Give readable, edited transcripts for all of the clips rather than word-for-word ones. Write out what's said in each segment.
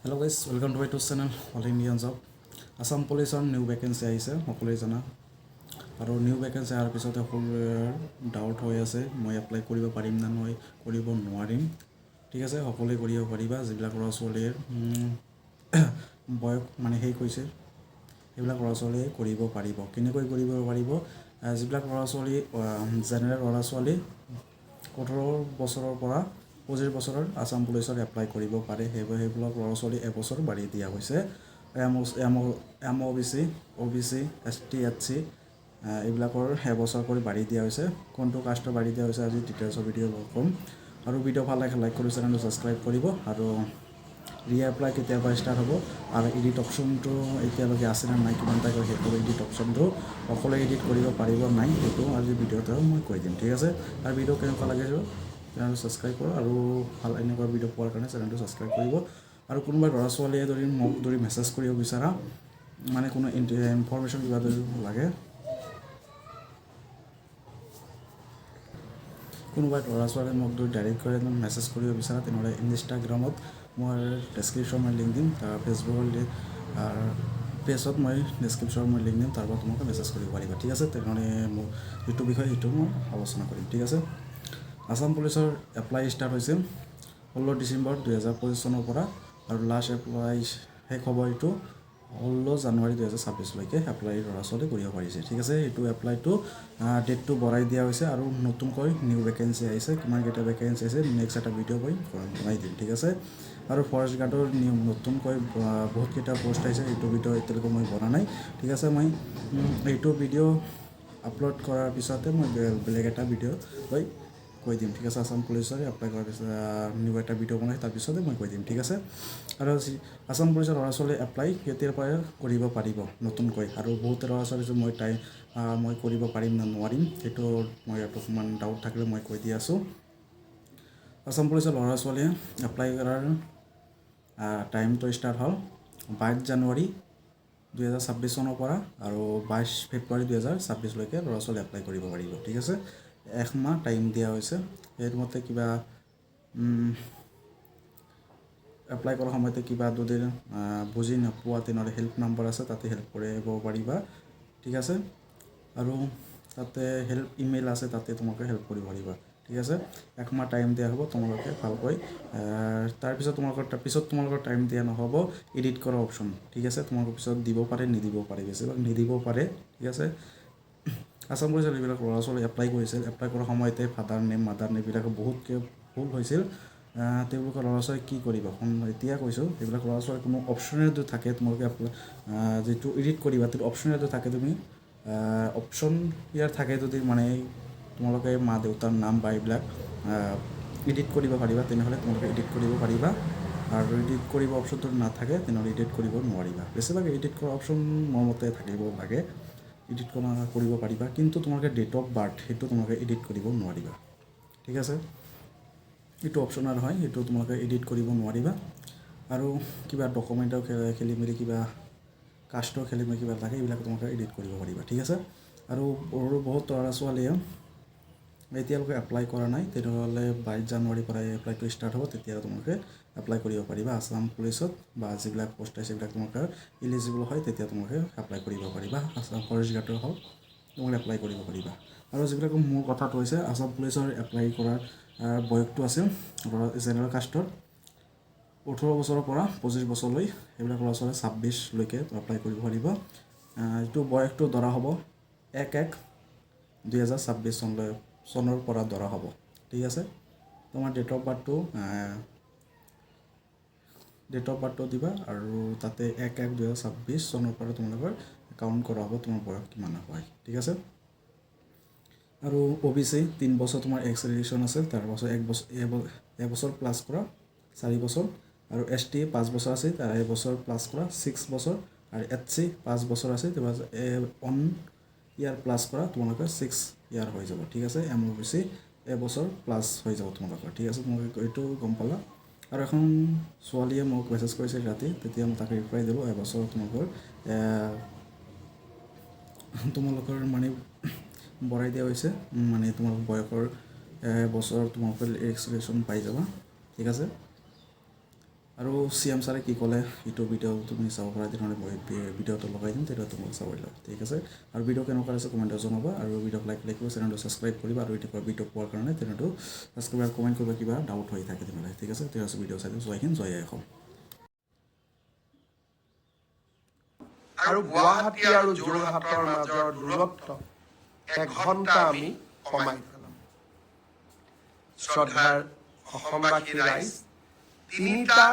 Hello' guys welcome to my YouTube channel all Indian job Assam পুলিচৰ new vacancy আহিছে সকলোৱে জানা আৰু নিউ ভেকেঞ্চি অহাৰ পিছত সকলোৰে ডাউট হৈ আছে মই এপ্লাই কৰিব পাৰিম নে মই কৰিব নোৱাৰিম ঠিক আছে সকলোৱে কৰিব পাৰিবা যিবিলাক ল'ৰা ছোৱালীৰ বয়স মানে শেষ হৈছে সেইবিলাক ল'ৰা ছোৱালীয়ে কৰিব পাৰিব কেনেকৈ কৰিব পাৰিব যিবিলাক ল'ৰা ছোৱালী জেনেৰেল ল'ৰা ছোৱালী 18 বছৰৰ পৰা 25 বছৰৰ আছাম পুলিচত এপ্লাই কৰিব পাৰে সেইবিলাক ল'ৰা ছোৱালী এবছৰ বাঢ়ি দিয়া হৈছে এম অ' বি চি এছ টি এইবিলাকৰ এবছৰ কৰি বাঢ়ি দিয়া হৈছে কোনটো কাষ্টৰ বাঢ়ি দিয়া হৈছে আজি ডিটেইলছৰ ভিডিঅ' ক'ম আৰু ভিডিঅ' ভাল লাগে লাইক কৰি চেনেলটো ছাবস্ক্ৰাইব কৰিব আৰু ৰিএপ্লাই কেতিয়াবা ষ্টাৰ্ট হ'ব আৰু এডিট অপশ্যনটো এতিয়ালৈকে আছেনে নাই কিমান টাইম সেইটো এডিট অপশ্যনটো অকলে এডিট কৰিব পাৰিব নাই সেইটো আজি ভিডিঅ'টো মই কৈ দিম ঠিক আছে আৰু ভিডিঅ' কেনেকুৱা লাগে চেনেলটো ছাবস্ক্ৰাইব কৰক আৰু ভাল এনেকুৱা ভিডিঅ' পোৱাৰ কাৰণে চেনেলটো ছাবস্ক্ৰাইব কৰিব আৰু কোনোবা ল'ৰা ছোৱালীয়ে যদি মোক যদি মেছেজ কৰিব বিচাৰা মানে কোনো ইনফৰমেশ্যন কিবা যদি লাগে কোনোবা ল'ৰা ছোৱালীয়ে মোক যদি ডাইৰেক্ট কৰি মেছেজ কৰিব বিচাৰা তেনেহ'লে ইনষ্টাগ্ৰামত মই ডেছক্ৰিপশ্যন মই লিংক দিম তাৰ ফেচবুকৰ পেজত মই ডেছক্ৰিপশ্যনত মই লিংক দিম তাৰ পৰা তোমালোকে মেছেজ কৰিব পাৰিবা ঠিক আছে তেনেহ'লে মোৰ যিটো বিষয় সেইটো মই আলোচনা কৰিম ঠিক আছে আছাম পুলিচৰ এপ্লাই ষ্টাৰ্ট হৈছে 16 ডিচেম্বৰ 2025 চনৰ পৰা আৰু লাষ্ট এপ্লাই শেষ হ'ব এইটো 16 জানুৱাৰী 2026লৈকে এপ্লাই ল'ৰা ছোৱালী কৰিব পাৰিছে ঠিক আছে এইটো এপ্লাইটো ডেটটো বঢ়াই দিয়া হৈছে আৰু নতুনকৈ নিউ ভেকেঞ্চি আহিছে কিমানকেইটা ভেকেঞ্চি আছে নেক্সট এটা ভিডিঅ' কৰি বনাই দিম ঠিক আছে আৰু ফৰেষ্ট গাৰ্ডৰ নতুনকৈ বহুতকেইটা পষ্ট আহিছে এইটো ভিডিঅ' এতিয়ালৈকে মই বনা নাই ঠিক আছে মই এইটো ভিডিঅ' আপলোড কৰাৰ পিছতে মই বেলেগ এটা ভিডিঅ' লৈ কৈ দিম ঠিক আছে আছাম পুলিচৰ এপ্লাই কৰাৰ পিছত নিউ এটা ভিডিঅ' বনাই তাৰপিছতে মই কৈ দিম ঠিক আছে আৰু আছাম পুলিচৰ ল'ৰা ছোৱালী এপ্লাই কেতিয়াৰ পৰা কৰিব পাৰিব নতুনকৈ আৰু বহুত ল'ৰা ছোৱালী মই কৰিব পাৰিম নে নোৱাৰিম সেইটো মই অকণমান ডাউট থাকিলে মই কৈ দি আছোঁ আছাম পুলিচৰ ল'ৰা ছোৱালীয়ে এপ্লাই কৰাৰ টাইমটো ষ্টাৰ্ট হ'ল 22 জানুৱাৰী 2026 চনৰ পৰা আৰু 22 ফেব্ৰুৱাৰী 2026লৈকে ল'ৰা ছোৱালী এপ্লাই কৰিব পাৰিব ঠিক আছে একমাহ টাইম দিয়া হৈছে সেইমতে কিবা এপ্লাই কৰাৰ সময়তে কিবা যদি বুজি নোপোৱা তেনেহ'লে হেল্প নাম্বাৰ আছে তাতে হেল্প কৰিব পাৰিবা ঠিক আছে আৰু তাতে হেল্প ইমেইল আছে তাতে তোমালোকে হেল্প কৰিব পাৰিবা ঠিক আছে একমাহ টাইম দিয়া হ'ব তোমালোকে ভালকৈ তাৰপিছত তোমালোকৰ টাইম দিয়া নহ'ব এডিট কৰা অপশ্যন ঠিক আছে তোমালোকৰ পিছত দিব পাৰে নিদিব পাৰে বেছিভাগ নিদিব পাৰে ঠিক আছে আছাম পুলিচৰ যিবিলাক ল'ৰা ছোৱালী এপ্লাই কৰিছিল এপ্লাই কৰাৰ সময়তে ফাদাৰ নেম মাদাৰ নেম এইবিলাক বহুতকৈ ভুল হৈছিল তেওঁলোকৰ ল'ৰা ছোৱালী কি কৰিব এতিয়া কৈছোঁ সেইবিলাক ল'ৰা ছোৱালী কোনো অপশ্যনেলটো থাকে তোমালোকে যিটো এডিট কৰিবা সেইটো অপশ্যনেলটো থাকে তুমি অপশ্যন ইয়াৰ থাকে যদি মানে তোমালোকে মা দেউতাৰ নাম বা এইবিলাক এডিট কৰিব পাৰিবা তেনেহ'লে তোমালোকে এডিট কৰিব পাৰিবা আৰু এডিট কৰিব অপশ্যনটো নাথাকে তেনেহ'লে এডিট কৰিব নোৱাৰিবা বেছিভাগ এডিট কৰা অপশ্যন মোৰ মতে থাকিব লাগে এডিট কৰিব পাৰিবা কিন্তু তোমালোকে ডেট অফ বাৰ্থ সেইটো তোমালোকে এডিট কৰিব নোৱাৰিবা ঠিক আছে এইটো অপশ্যনেল হয় সেইটো তোমালোকে এডিট কৰিব নোৱাৰিবা আৰু কিবা ডকুমেণ্টৰ খেলি মেলি কিবা কাষ্টৰ খেলি মেলি কিবা থাকে এইবিলাক তোমালোকে এডিট কৰিব পাৰিবা ঠিক আছে আৰু বহুত ল'ৰা ছোৱালীয়ে এতিয়ালৈকে এপ্লাই কৰা নাই তেনেহ'লে 22 জানুৱাৰীৰ পৰাই এপ্লাইটো ষ্টাৰ্ট হ'ব তেতিয়া তোমালোকে এপ্লাই কৰিব পাৰিবা আছাম পুলিচত বা যিবিলাক পষ্ট আছে সেইবিলাক তোমালোকে ইলিজিবল হয় তেতিয়া তোমালোকে এপ্লাই কৰিব পাৰিবা আছাম ফৰেষ্ট গাৰ্ডৰ হওক তোমালোকে এপ্লাই কৰিব পাৰিবা আৰু যিবিলাক মোৰ কথাটো হৈছে আছাম পুলিচৰ এপ্লাই কৰাৰ বয়সটো আছিল জেনেৰেল কাষ্টৰ 18 বছৰৰ পৰা 25 বছৰলৈ সেইবিলাক ল'ৰা ছোৱালী 26লৈকে এপ্লাই কৰিব পাৰিব এইটো বয়সটো ধৰা হ'ব 1/1/2026 চনৰ পৰা ধৰা হ'ব ঠিক আছে তোমাৰ ডেট অফ বাৰ্থটো দিবা আৰু তাতে 1/1/2026 চনৰ পৰা তোমালোকৰ কাউণ্ট কৰা হ'ব তোমাৰ বয়স কিমান হয় ঠিক আছে আৰু OBC 3 বছৰ তোমাৰ এক্স ৰিলেশ্যন আছে তাৰপাছত এবছৰ প্লাছ কৰা 4 বছৰ আৰু ST 5 বছৰ আছে তাৰ এবছৰ প্লাছ কৰা 6 বছৰ আৰু HC 5 বছৰ আছে তাৰপাছত 1 ইয়াৰ প্লাছ কৰা তোমালোকৰ 6 ইয়াৰ হৈ যাব ঠিক আছে MOBC এবছৰ প্লাছ হৈ যাব তোমালোকৰ ঠিক আছে তোমালোকে এইটো গম পালা আৰু এখন ছোৱালীয়ে মোক মেছেজ কৰিছে ৰাতি তেতিয়া মই তাকে ৰিপ্লাই দিলোঁ এবছৰ তোমালোকৰ মানে বঢ়াই দিয়া হৈছে মানে তোমালোকৰ বয়সৰ বছৰ তোমালোকে এক্সলেশ্যন পাই যাবা ঠিক আছে আৰু CM ছাৰে কি ক'লে এইটো ভিডিঅ' তুমি চাব পাৰা তেনেহ'লে মই ভিডিঅ'টো লগাই দিম তেতিয়া তোমালোকে চাব পাৰিবা ঠিক আছে আৰু ভিডিঅ' কেনেকুৱা আছে কমেণ্টত জনাবা আৰু ভিডিঅ'ক লাইক কৰিবা চেনেলটো ছাবস্ক্ৰাইব কৰিবা আৰু এনেকুৱা ভিডিঅ' পোৱাৰ কাৰণে চেনেলটো ছাবস্ক্ৰাইব আৰু কমেণ্ট কৰিবা কিবা ডাউট হৈ থাকে তেনেহ'লে ঠিক আছে ঠিক আছে ভিডিঅ' চাই দিম জয় হিন্দ জয় অসম আৰু গুৱাহাটী আৰু যোৰহাটৰ মাজৰ দূৰত্ব 1 ঘণ্টা আমি কমাই পেলাম শ্ৰদ্ধাৰ অসমবাসী ৰাইজ 3টা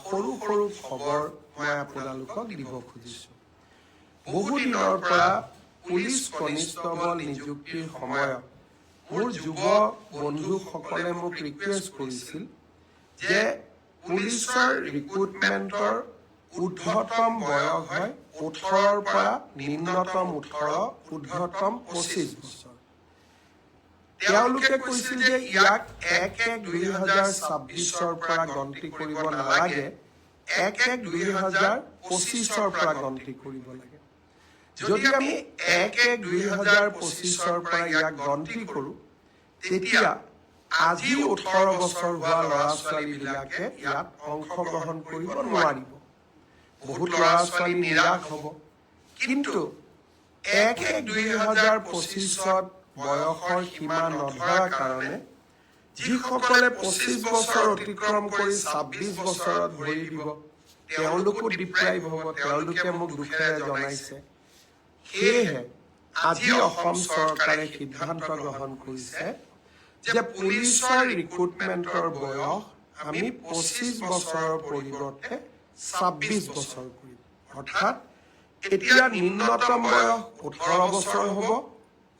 সৰু সৰু খবৰ মই আপোনালোকক দিব খুজিছোঁ বহুদিনৰ পৰা পুলিচ কনিষ্টবল নিযুক্তিৰ সময়ত মোৰ যুৱ বন্ধুসকলে মোক ৰিকুৱেষ্ট কৰিছিল যে পুলিচৰ ৰিক্ৰুটমেণ্টৰ ঊৰ্ধ্বতম বয়স হয় 18ৰ পৰা নিম্নতম 18 ঊৰ্ধ্বতম 25 বছৰ তেওঁলোকে কৈছিল যে ইয়াক 1-1-2026ৰ পৰা গন্তি কৰিব নালাগে 1-1-2025ৰ পৰা গন্তি কৰিব লাগে যদি আমি 1-1-2025ৰ পৰা ইয়াক গন্তি কৰোঁ তেতিয়া আজি 18 বছৰ হোৱা ল'ৰা ছোৱালীবিলাকে ইয়াত অংশগ্ৰহণ কৰিব নোৱাৰিব বহুত ল'ৰা ছোৱালী নিৰাশ হ'ব কিন্তু 1-1-2025ত বয়সৰ সীমা নধৰাৰ কাৰণে যিসকলে 25 বছৰ অতিক্ৰম কৰি 26 বছৰত ভৰি দিব তেওঁলোকো ডিপ্ৰাইভ হ'ব তেওঁলোকে মোক দুখেৰে জনাইছে সেয়েহে আজি অসম চৰকাৰে সিদ্ধান্ত গ্ৰহণ কৰিছে যে পুলিচৰ ৰিক্ৰুটমেণ্টৰ বয়স আমি 25 বছৰৰ পৰিৱৰ্তে 26 বছৰ কৰিম অৰ্থাৎ এতিয়া নিম্নতম বয়স 18 বছৰ হ'ব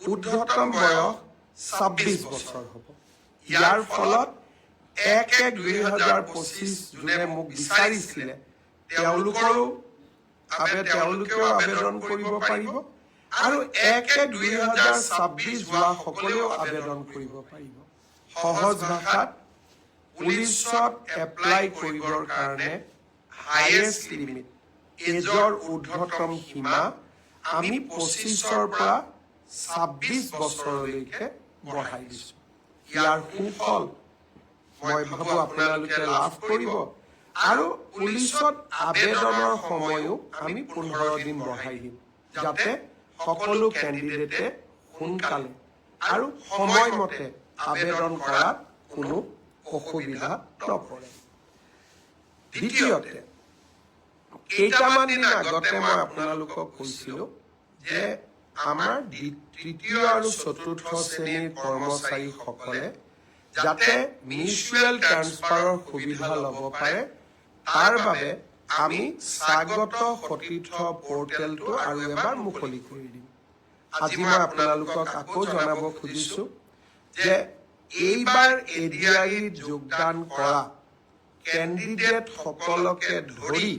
ঊৰ্ধ্বতম বয়স 26 বছৰ হ'ব ইয়াৰ ফলত 1-1-2025 যোনে মোক বিচাৰিছিলে তেওঁলোকেও আবেদন কৰিব পাৰিব আৰু 1-1-2026 হোৱা সকলেও আবেদন কৰিব পাৰিব সহজ ভাষাত পুলিচত এপ্লাই কৰিবৰ কাৰণে হাইয়েষ্ট লিমিট এজৰ ঊৰ্ধ্বতম সীমা আমি 25ৰ পৰা 26 বছৰলৈকে বঢ়াই দিছোঁ ইয়াৰ সুফল মই ভাবো আপোনালোকে লাভ কৰিব আৰু পুলিচত আবেদনৰ সময়ও আমি 15 দিন বঢ়াই দিম যাতে সকলো কেণ্ডিডেটে সোনকালে আৰু সময়মতে আবেদন কৰাত কোনো অসুবিধা নপৰে দ্বিতীয়তে কেইটামান দিন আগতে মই আপোনালোকক কৈছিলোঁ যে আমাৰ তৃতীয় আৰু চতুৰ্থ শ্ৰেণীৰ কৰ্মচাৰীসকলে যাতে মিউচুৱেল ট্ৰান্সফাৰৰ সুবিধা ল'ব পাৰে তাৰ বাবে আমি স্বাগত সতীৰ্থ পৰ্টেলটো আৰু এবাৰ মুকলি কৰি দিম আজি মই আপোনালোকক আকৌ জনাব খুজিছোঁ যে এইবাৰ এডিআৰিত যোগদান কৰা কেণ্ডিডেট সকলকে ধৰি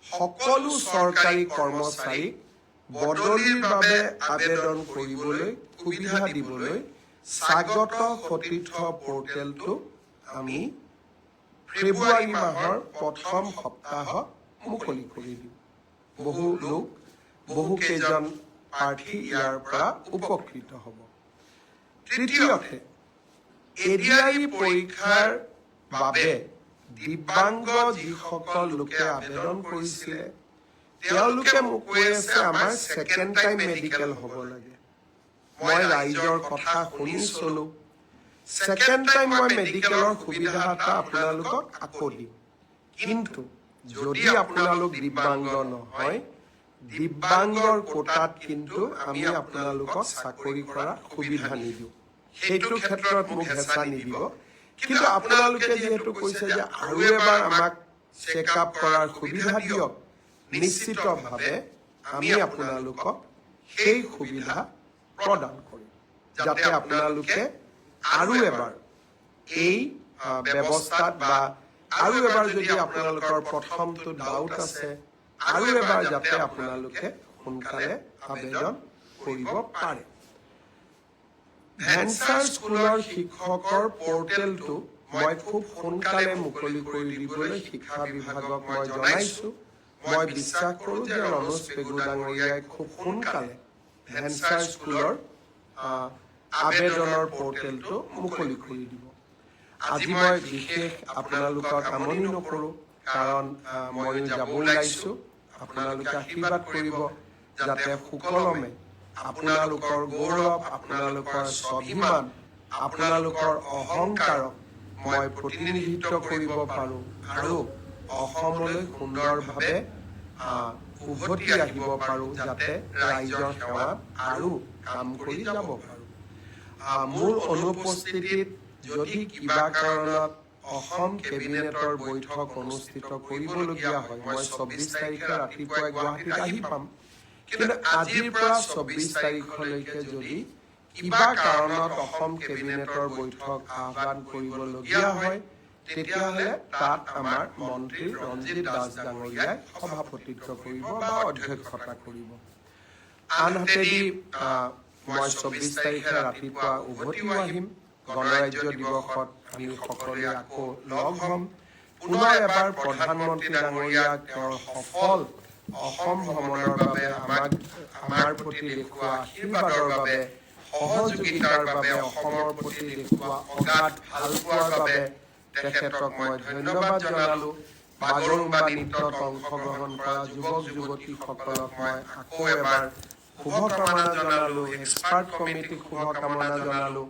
সকলো চৰকাৰী কৰ্মচাৰীক বদলিৰ বাবে আবেদন কৰিবলৈ সুবিধা দিবলৈ স্বাগত সতীৰ্থ পৰ্টেলটো আমি ফেব্ৰুৱাৰী মাহৰ প্ৰথম সপ্তাহত মুকলি কৰি দিম বহু কেইজন প্ৰাৰ্থী ইয়াৰ পৰা উপকৃত হ'ব তৃতীয়তে এডিআৰি পৰীক্ষাৰ বাবে দিব্যাংগ যিসকল লোকে আবেদন কৰিছিলে তেওঁলোকে মোক কৈ আছে আমাৰ ছেকেণ্ড টাইম মেডিকেল হ'ব লাগে মই ৰাইজৰ কথা শুনি চলো ছেকেণ্ড টাইম মই মেডিকেলৰ সুবিধা এটা আপোনালোকক আকৌ দিম কিন্তু যদি আপোনালোক দিব্যাংগ নহয় দিব্যাংগৰ কোটাত কিন্তু আমি আপোনালোকক চাকৰি কৰা সুবিধা নিদিওঁ সেইটো ক্ষেত্ৰত মোক হেঁচা নিদিব কিন্তু আপোনালোকে যিহেতু কৈছে যে আৰু এবাৰ আমাক চেকআপ কৰাৰ সুবিধা দিয়ক নিশ্চিতভাৱে আমি আপোনালোকক সেই সুবিধা প্ৰদান কৰিম যাতে আপোনালোকে আৰু এবাৰ এই ব্যৱস্থাত বা আৰু এবাৰ যদি আপোনালোকৰ প্ৰথমটো ডাউট আছে আৰু এবাৰ যাতে আপোনালোকে সোনকালে আবেদন কৰিব পাৰে ভেঞ্চাৰ স্কুলৰ শিক্ষকৰ পৰ্টেলটো মই খুব সোনকালে মুকলি কৰি দিবলৈ শিক্ষা বিভাগক মই জনাইছোঁ মই বিশ্বাস কৰোঁ যে ৰনোজ পেগু ডাঙৰীয়াই খুব সোনকালে ভেঞ্চাৰ স্কুলৰ আবেদনৰ পৰ্টেলটো মুকলি কৰি দিব আজি মই বিশেষ আপোনালোকক আমনি নকৰোঁ কাৰণ ময়ো যাব ওলাইছোঁ। আপোনালোকে আশীৰ্বাদ কৰিব যাতে সুকলমে আপোনালোকৰ গৌৰৱ, আপোনালোকৰ স্বাভিমান, আপোনালোকৰ অহংকাৰক মই প্ৰতিনিধিত্ব কৰিব পাৰোঁ আৰু অসমলৈ সুন্দৰভাৱে উভতি আহিব পাৰোঁ, যাতে ৰাইজৰ সেৱাত আৰু কাম কৰি যাব পাৰোঁ। মোৰ অনুপস্থিতিত যদি কিবা কাৰণত অসম কেবিনেটৰ বৈঠক অনুষ্ঠিত কৰিবলগীয়া হয়, মই 24 তাৰিখে ৰাতিপুৱাই গুৱাহাটীত আহি পাম। কিন্তু আজিৰ পৰা 24 তাৰিখলৈকে যদি কিবা কাৰণত অসম কেবিনেটৰ বৈঠক আহ্বান কৰিবলগীয়া হয়, তেতিয়াহ'লে তাত আমাৰ মন্ত্ৰী ৰঞ্জিত দাস ডাঙৰীয়াই সভাপতিত্ব কৰিব বা অধ্যক্ষতা কৰিব। আনহাতেদি মই 24 তাৰিখে ৰাতিপুৱা উভতিও আহিম। গণৰাজ্য দিৱসত আমি সকলোৱে আকৌ লগ হ'ম। পুনৰ এবাৰ প্ৰধানমন্ত্ৰী ডাঙৰীয়াক তেওঁৰ সফল অসম ভ্ৰমণৰ বাবে আমাৰ প্ৰতি দেখুওৱা আশীৰ্বাদৰ বাবে, সহযোগিতাৰ বাবে, অসমৰ প্ৰতি দেখুওৱা অগাধ ভালপোৱাৰ বাবে তেখেতক মই ধন্যবাদ জনালোঁ। বাগৰুম্বা নৃত্যত অংশগ্ৰহণ কৰা যুৱক যুৱতীসকলক মই আকৌ এবাৰ শুভকামনা জনালোঁ। এক্সপাৰ্ট কমিটিক শুভকামনা জনালোঁ।